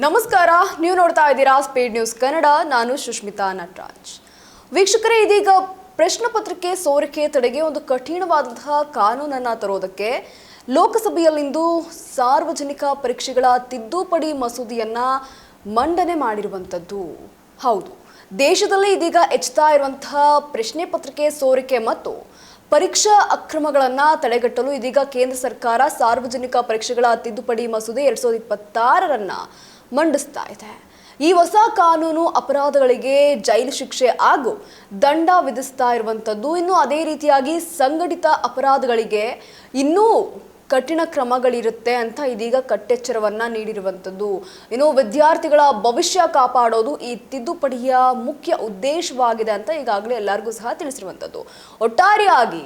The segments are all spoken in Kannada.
ನಮಸ್ಕಾರ, ನೀವು ನೋಡ್ತಾ ಇದ್ದೀರಾ ಸ್ಪೀಡ್ ನ್ಯೂಸ್ ಕನ್ನಡ. ನಾನು ಸುಷ್ಮಿತಾ ನಟರಾಜ್. ವೀಕ್ಷಕರೇ, ಇದೀಗ ಪ್ರಶ್ನೆ ಪತ್ರಿಕೆ ಸೋರಿಕೆ ತಡೆಗೆ ಒಂದು ಕಠಿಣವಾದಂತಹ ಕಾನೂನನ್ನು ತರೋದಕ್ಕೆ ಲೋಕಸಭೆಯಲ್ಲಿಂದು ಸಾರ್ವಜನಿಕ ಪರೀಕ್ಷೆಗಳ ತಿದ್ದುಪಡಿ ಮಸೂದೆಯನ್ನ ಮಂಡನೆ ಮಾಡಿರುವಂಥದ್ದು. ಹೌದು, ದೇಶದಲ್ಲಿ ಇದೀಗ ಹೆಚ್ಚುತ್ತಾ ಇರುವಂತಹ ಪ್ರಶ್ನೆ ಪತ್ರಿಕೆ ಸೋರಿಕೆ ಮತ್ತು ಪರೀಕ್ಷಾ ಅಕ್ರಮಗಳನ್ನು ತಡೆಗಟ್ಟಲು ಇದೀಗ ಕೇಂದ್ರ ಸರ್ಕಾರ ಸಾರ್ವಜನಿಕ ಪರೀಕ್ಷೆಗಳ ತಿದ್ದುಪಡಿ ಮಸೂದೆ 2026 ಮಂಡಿಸ್ತಾ ಇದೆ. ಈ ಹೊಸ ಕಾನೂನು ಅಪರಾಧಗಳಿಗೆ ಜೈಲು ಶಿಕ್ಷೆ ಹಾಗೂ ದಂಡ ವಿಧಿಸ್ತಾ ಇರುವಂಥದ್ದು. ಇನ್ನು ಅದೇ ರೀತಿಯಾಗಿ ಸಂಘಟಿತ ಅಪರಾಧಗಳಿಗೆ ಇನ್ನೂ ಕಠಿಣ ಕ್ರಮಗಳಿರುತ್ತೆ ಅಂತ ಇದೀಗ ಕಟ್ಟೆಚ್ಚರವನ್ನ ನೀಡಿರುವಂಥದ್ದು. ಇನ್ನು ವಿದ್ಯಾರ್ಥಿಗಳ ಭವಿಷ್ಯ ಕಾಪಾಡೋದು ಈ ತಿದ್ದುಪಡಿಯ ಮುಖ್ಯ ಉದ್ದೇಶವಾಗಿದೆ ಅಂತ ಈಗಾಗಲೇ ಎಲ್ಲರಿಗೂ ಸಹ ತಿಳಿಸಿರುವಂಥದ್ದು. ಒಟ್ಟಾರೆಯಾಗಿ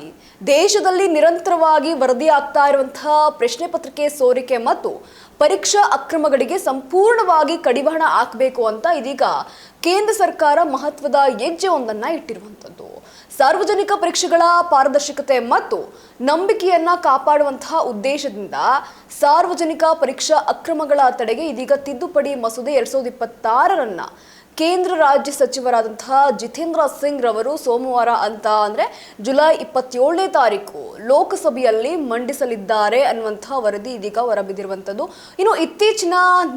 ದೇಶದಲ್ಲಿ ನಿರಂತರವಾಗಿ ವರದಿಯಾಗ್ತಾ ಇರುವಂತಹ ಪ್ರಶ್ನೆ ಪತ್ರಿಕೆ ಸೋರಿಕೆ ಮತ್ತು ಪರೀಕ್ಷಾ ಅಕ್ರಮಗಳಿಗೆ ಸಂಪೂರ್ಣವಾಗಿ ಕಡಿವಾಣ ಹಾಕಬೇಕು ಅಂತ ಇದೀಗ ಕೇಂದ್ರ ಸರ್ಕಾರ ಮಹತ್ವದ ಹೆಜ್ಜೆಯೊಂದನ್ನು ಇಟ್ಟಿರುವಂಥದ್ದು. ಸಾರ್ವಜನಿಕ ಪರೀಕ್ಷೆಗಳ ಪಾರದರ್ಶಕತೆ ಮತ್ತು ನಂಬಿಕೆಯನ್ನ ಕಾಪಾಡುವಂತಹ ಉದ್ದೇಶದಿಂದ ಸಾರ್ವಜನಿಕ ಪರೀಕ್ಷಾ ಅಕ್ರಮಗಳ ತಡೆಗೆ ಇದೀಗ ತಿದ್ದುಪಡಿ ಮಸೂದೆ 2026 ಕೇಂದ್ರ ರಾಜ್ಯ ಸಚಿವರಾದಂತಹ ಜಿತೇಂದ್ರ ಸಿಂಗ್ ರವರು ಸೋಮವಾರ ಅಂದ್ರೆ ಜುಲೈ 27ನೇ ತಾರೀಕು ಲೋಕಸಭೆಯಲ್ಲಿ ಮಂಡಿಸಲಿದ್ದಾರೆ ಅನ್ನುವಂತಹ ವರದಿ ಇದೀಗ ಹೊರಬಿದ್ದಿರುವಂಥದ್ದು. ಇನ್ನು ಇತ್ತೀಚಿನ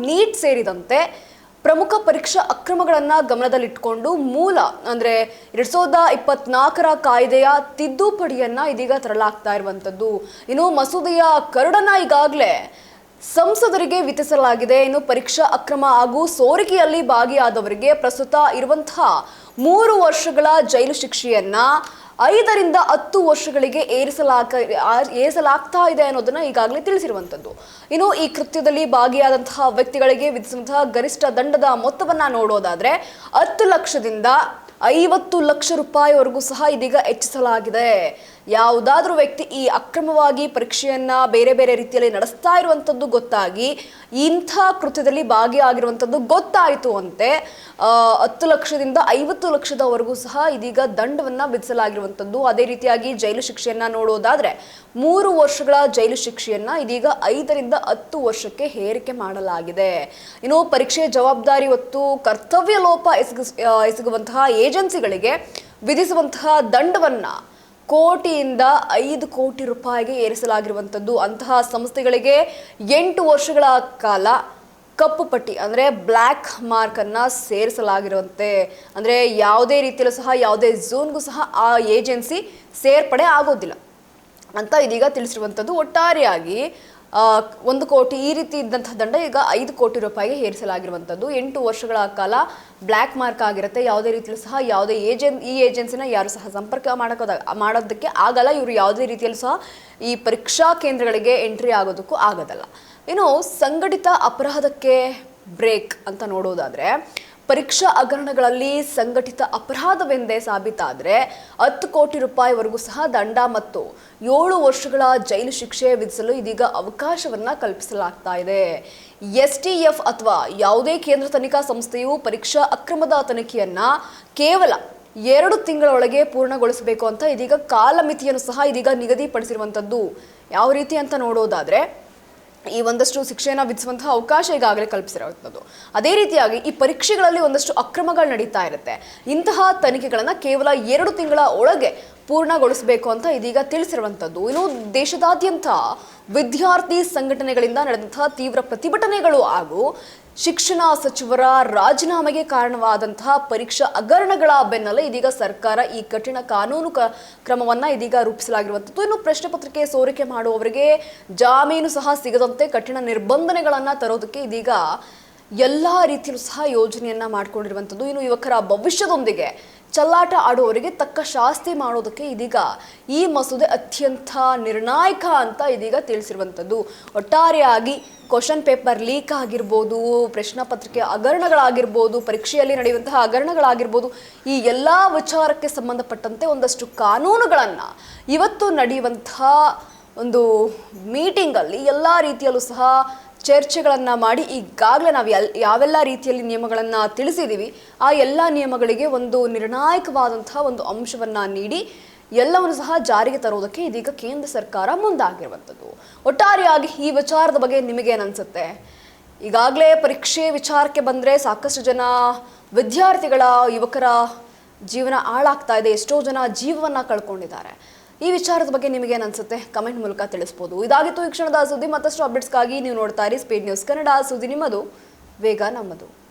ನೀಟ್ ಸೇರಿದಂತೆ ಪ್ರಮುಖ ಪರೀಕ್ಷಾ ಅಕ್ರಮಗಳನ್ನ ಗಮನದಲ್ಲಿಟ್ಟುಕೊಂಡು ಮೂಲ 2024 ಕಾಯ್ದೆಯ ತಿದ್ದುಪಡಿಯನ್ನ ಇದೀಗ ತರಲಾಗ್ತಾ ಇರುವಂಥದ್ದು. ಇನ್ನು ಮಸೂದೆಯ ಕರಡನ್ನ ಈಗಾಗಲೇ ಸಂಸದರಿಗೆ ವಿತರಿಸಲಾಗಿದೆ. ಇನ್ನು ಪರೀಕ್ಷಾ ಅಕ್ರಮ ಹಾಗೂ ಸೋರಿಕೆಯಲ್ಲಿ ಭಾಗಿಯಾದವರಿಗೆ ಪ್ರಸ್ತುತ ಇರುವಂತಹ 3 ವರ್ಷಗಳ ಜೈಲು ಶಿಕ್ಷೆಯನ್ನ 5 ರಿಂದ 10 ವರ್ಷಗಳಿಗೆ ಏರಿಸಲಾಗ್ತಾ ಇದೆ ಅನ್ನೋದನ್ನ ಈಗಾಗಲೇ ತಿಳಿಸಿರುವಂಥದ್ದು. ಇನ್ನು ಈ ಕೃತ್ಯದಲ್ಲಿ ಭಾಗಿಯಾದಂತಹ ವ್ಯಕ್ತಿಗಳಿಗೆ ವಿಧಿಸುವಂತಹ ಗರಿಷ್ಠ ದಂಡದ ಮೊತ್ತವನ್ನ ನೋಡೋದಾದ್ರೆ 10 ಲಕ್ಷದಿಂದ 50 ಲಕ್ಷ ರೂಪಾಯಿವರೆಗೂ ಸಹ ಇದೀಗ ಹೆಚ್ಚಿಸಲಾಗಿದೆ. ಯಾವುದಾದ್ರೂ ವ್ಯಕ್ತಿ ಈ ಅಕ್ರಮವಾಗಿ ಪರೀಕ್ಷೆಯನ್ನ ಬೇರೆ ಬೇರೆ ರೀತಿಯಲ್ಲಿ ನಡೆಸ್ತಾ ಇರುವಂಥದ್ದು ಗೊತ್ತಾಗಿ ಇಂಥ ಕೃತ್ಯದಲ್ಲಿ ಭಾಗಿಯಾಗಿರುವಂಥದ್ದು ಗೊತ್ತಾಯಿತು ಅಂತೆ 10 ಲಕ್ಷದಿಂದ 50 ಲಕ್ಷದವರೆಗೂ ಸಹ ಇದೀಗ ದಂಡವನ್ನ ವಿಧಿಸಲಾಗಿರುವಂಥದ್ದು. ಅದೇ ರೀತಿಯಾಗಿ ಜೈಲು ಶಿಕ್ಷೆಯನ್ನ ನೋಡೋದಾದ್ರೆ 3 ವರ್ಷಗಳ ಜೈಲು ಶಿಕ್ಷೆಯನ್ನ ಇದೀಗ 5 ರಿಂದ 10 ವರ್ಷಕ್ಕೆ ಹೇರಿಕೆ ಮಾಡಲಾಗಿದೆ. ಇನ್ನು ಪರೀಕ್ಷೆ ಜವಾಬ್ದಾರಿ ಹೊತ್ತು ಕರ್ತವ್ಯ ಲೋಪ ಎಸಗುವಂತಹ ಏಜೆನ್ಸಿಗಳಿಗೆ ವಿಧಿಸುವಂತಹ ದಂಡವನ್ನ 1 ಕೋಟಿಯಿಂದ 5 ಕೋಟಿ ರೂಪಾಯಿಗೆ ಏರಿಸಲಾಗಿರುವಂಥದ್ದು. ಅಂತಹ ಸಂಸ್ಥೆಗಳಿಗೆ 8 ವರ್ಷಗಳ ಕಾಲ ಕಪ್ಪು ಪಟ್ಟಿ ಬ್ಲ್ಯಾಕ್ ಮಾರ್ಕ್ ಅನ್ನ ಸೇರಿಸಲಾಗಿರುವಂತೆ. ಯಾವುದೇ ರೀತಿಯಲ್ಲೂ ಸಹ ಯಾವುದೇ ಝೋನ್ಗೂ ಸಹ ಆ ಏಜೆನ್ಸಿ ಸೇರ್ಪಡೆ ಆಗೋದಿಲ್ಲ ಅಂತ ಇದೀಗ ತಿಳಿಸಿರುವಂಥದ್ದು. ಒಟ್ಟಾರೆಯಾಗಿ 1 ಕೋಟಿ ಈ ರೀತಿ ಇದ್ದಂತಹ ದಂಡ ಈಗ 5 ಕೋಟಿ ರೂಪಾಯಿಗೆ ಏರಿಸಲಾಗಿರುವಂಥದ್ದು. 8 ವರ್ಷಗಳ ಕಾಲ ಬ್ಲ್ಯಾಕ್ ಮಾರ್ಕ್ ಆಗಿರುತ್ತೆ. ಯಾವುದೇ ರೀತಿಯಲ್ಲೂ ಸಹ ಯಾವುದೇ ಈ ಏಜೆನ್ಸಿನ ಯಾರು ಸಹ ಸಂಪರ್ಕ ಮಾಡೋದಕ್ಕೆ ಆಗಲ್ಲ. ಇವರು ಯಾವುದೇ ರೀತಿಯಲ್ಲೂ ಸಹ ಈ ಪರೀಕ್ಷಾ ಕೇಂದ್ರಗಳಿಗೆ ಎಂಟ್ರಿ ಆಗೋದಕ್ಕೂ ಆಗೋದಲ್ಲ. ಇನ್ನು ಸಂಘಟಿತ ಅಪರಾಧಕ್ಕೆ ಬ್ರೇಕ್ ಅಂತ ನೋಡೋದಾದ್ರೆ ಪರೀಕ್ಷಾ ಹಗರಣಗಳಲ್ಲಿ ಸಂಘಟಿತ ಅಪರಾಧವೆಂದೇ ಸಾಬೀತಾದರೆ 10 ಕೋಟಿ ರೂಪಾಯಿವರೆಗೂ ಸಹ ದಂಡ ಮತ್ತು 7 ವರ್ಷಗಳ ಜೈಲು ಶಿಕ್ಷೆ ವಿಧಿಸಲು ಇದೀಗ ಅವಕಾಶವನ್ನ ಕಲ್ಪಿಸಲಾಗ್ತಾ ಇದೆ. STF ಅಥವಾ ಯಾವುದೇ ಕೇಂದ್ರ ತನಿಖಾ ಸಂಸ್ಥೆಯು ಪರೀಕ್ಷಾ ಅಕ್ರಮದ ತನಿಖೆಯನ್ನ ಕೇವಲ 2 ತಿಂಗಳೊಳಗೆ ಪೂರ್ಣಗೊಳಿಸಬೇಕು ಅಂತ ಇದೀಗ ಕಾಲಮಿತಿಯನ್ನು ಸಹ ಇದೀಗ ನಿಗದಿಪಡಿಸಿರುವಂಥದ್ದು. ಯಾವ ರೀತಿ ಅಂತ ನೋಡೋದಾದ್ರೆ ಈ ಒಂದಷ್ಟು ಶಿಕ್ಷೆಯನ್ನು ವಿಧಿಸುವಂತಹ ಅವಕಾಶ ಈಗಾಗಲೇ ಕಲ್ಪಿಸಿರುವಂಥದ್ದು. ಅದೇ ರೀತಿಯಾಗಿ ಈ ಪರೀಕ್ಷೆಗಳಲ್ಲಿ ಒಂದಷ್ಟು ಅಕ್ರಮಗಳು ನಡೀತಾ ಇರುತ್ತೆ. ಇಂತಹ ತನಿಖೆಗಳನ್ನು ಕೇವಲ 2 ತಿಂಗಳ ಒಳಗೆ ಪೂರ್ಣಗೊಳಿಸಬೇಕು ಅಂತ ಇದೀಗ ತಿಳಿಸಿರುವಂಥದ್ದು. ಇನ್ನು ದೇಶದಾದ್ಯಂತ ವಿದ್ಯಾರ್ಥಿ ಸಂಘಟನೆಗಳಿಂದ ನಡೆದಂತಹ ತೀವ್ರ ಪ್ರತಿಭಟನೆಗಳು ಹಾಗೂ ಶಿಕ್ಷಣ ಸಚಿವರ ರಾಜೀನಾಮೆಗೆ ಕಾರಣವಾದಂತಹ ಪರೀಕ್ಷಾ ಹಗರಣಗಳ ಬೆನ್ನಲ್ಲೇ ಇದೀಗ ಸರ್ಕಾರ ಈ ಕಠಿಣ ಕಾನೂನು ಕ್ರಮವನ್ನ ಇದೀಗ ರೂಪಿಸಲಾಗಿರುವಂಥದ್ದು. ಇನ್ನು ಪ್ರಶ್ನೆ ಪತ್ರಿಕೆ ಸೋರಿಕೆ ಮಾಡುವವರಿಗೆ ಜಾಮೀನು ಸಹ ಸಿಗದಂತೆ ಕಠಿಣ ನಿರ್ಬಂಧನೆಗಳನ್ನ ತರೋದಕ್ಕೆ ಇದೀಗ ಎಲ್ಲಾ ರೀತಿಯಲ್ಲೂ ಸಹ ಯೋಜನೆಯನ್ನ ಮಾಡಿಕೊಂಡಿರುವಂಥದ್ದು. ಇನ್ನು ಯುವಕರ ಭವಿಷ್ಯದೊಂದಿಗೆ ಚಲ್ಲಾಟ ಆಡುವವರಿಗೆ ತಕ್ಕ ಶಾಸ್ತಿ ಮಾಡೋದಕ್ಕೆ ಇದೀಗ ಈ ಮಸೂದೆ ಅತ್ಯಂತ ನಿರ್ಣಾಯಕ ಅಂತ ಇದೀಗ ತಿಳಿಸಿರುವಂಥದ್ದು. ಒಟ್ಟಾರೆಯಾಗಿ ಕ್ವಶನ್ ಪೇಪರ್ ಲೀಕ್ ಆಗಿರ್ಬೋದು, ಪ್ರಶ್ನೆ ಪತ್ರಿಕೆ ಹಗರಣಗಳಾಗಿರ್ಬೋದು, ಪರೀಕ್ಷೆಯಲ್ಲಿ ನಡೆಯುವಂತಹ ಹಗರಣಗಳಾಗಿರ್ಬೋದು, ಈ ಎಲ್ಲ ವಿಚಾರಕ್ಕೆ ಸಂಬಂಧಪಟ್ಟಂತೆ ಒಂದಷ್ಟು ಕಾನೂನುಗಳನ್ನು ಇವತ್ತು ನಡೆಯುವಂತಹ ಒಂದು ಮೀಟಿಂಗಲ್ಲಿ ಎಲ್ಲ ರೀತಿಯಲ್ಲೂ ಸಹ ಚರ್ಚೆಗಳನ್ನು ಮಾಡಿ ಈಗಾಗಲೇ ನಾವು ಯಾವೆಲ್ಲ ರೀತಿಯಲ್ಲಿ ನಿಯಮಗಳನ್ನು ತಿಳಿಸಿದ್ದೀವಿ ಆ ಎಲ್ಲ ನಿಯಮಗಳಿಗೆ ಒಂದು ನಿರ್ಣಾಯಕವಾದಂತಹ ಒಂದು ಅಂಶವನ್ನು ನೀಡಿ ಎಲ್ಲವನ್ನು ಸಹ ಜಾರಿಗೆ ತರುವುದಕ್ಕೆ ಇದೀಗ ಕೇಂದ್ರ ಸರ್ಕಾರ ಮುಂದಾಗಿರುವಂಥದ್ದು. ಒಟ್ಟಾರೆಯಾಗಿ ಈ ವಿಚಾರದ ಬಗ್ಗೆ ನಿಮಗೇನು ಅನ್ಸುತ್ತೆ? ಈಗಾಗಲೇ ಪರೀಕ್ಷೆ ವಿಚಾರಕ್ಕೆ ಬಂದರೆ ಸಾಕಷ್ಟು ಜನ ವಿದ್ಯಾರ್ಥಿಗಳ ಯುವಕರ ಜೀವನ ಹಾಳಾಗ್ತಾ ಇದೆ, ಎಷ್ಟೋ ಜನ ಜೀವವನ್ನು ಕಳ್ಕೊಂಡಿದ್ದಾರೆ. ಈ ವಿಚಾರದ ಬಗ್ಗೆ ನಿಮಗೇನು ಅನ್ಸುತ್ತೆ? ಕಮೆಂಟ್ ಮೂಲಕ ತಿಳಿಸ್ಬೋದು. ಇದಾಗಿತ್ತು ಈ ಕ್ಷಣದ ಸುದ್ದಿ. ಮತ್ತಷ್ಟು ಅಪ್ಡೇಟ್ಸ್ಗಾಗಿ ನೀವು ನೋಡ್ತಾ ಇರಿ ಸ್ಪೀಡ್ ನ್ಯೂಸ್ ಕನ್ನಡ. ಸುದ್ದಿ ನಿಮ್ಮದು, ವೇಗ ನಮ್ಮದು.